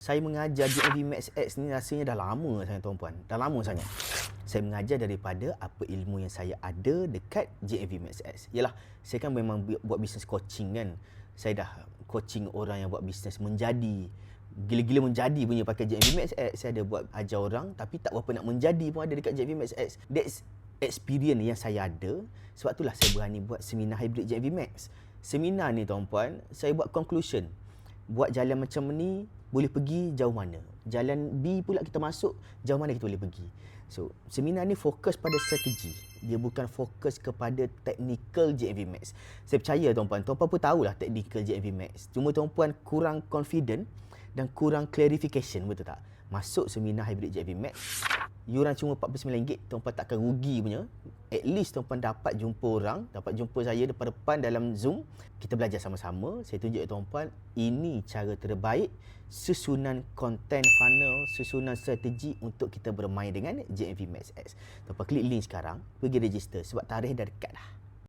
Saya mengajar JMV Max X ni rasanya dah lama sangat tuan-puan. Dah lama sangat. Saya mengajar daripada apa ilmu yang saya ada dekat JMV Max X. Yalah, saya kan memang buat bisnes coaching kan. Saya dah coaching orang yang buat bisnes menjadi. Gila-gila menjadi punya pakai JMV Max X. Saya ada buat ajar orang tapi tak berapa nak menjadi pun ada dekat JMV Max X. That's experience yang saya ada. Sebab itulah saya berani buat seminar hybrid JMV Max. Seminar ni tuan-puan, saya buat conclusion. Buat jalan macam ni, boleh pergi jauh mana. Jalan B pula kita masuk, jauh mana kita boleh pergi. So, seminar ni fokus pada strategi. Dia bukan fokus kepada technical JMV Max. Saya percaya tuan-puan pun tahulah technical JMV Max. Cuma tuan-puan kurang confident dan kurang clarification, betul tak? Masuk seminar hybrid JMV Max, yuran cuma RM49, tuan-puan takkan rugi punya. At least tuan-puan dapat jumpa orang, dapat jumpa saya depan-depan dalam Zoom. Kita belajar sama-sama. Saya tunjuk tuan-puan, ini cara terbaik susunan content funnel, susunan strategi untuk kita bermain dengan JMV Max X. Tuan-puan klik link sekarang, pergi register sebab tarikh dah dekat dah.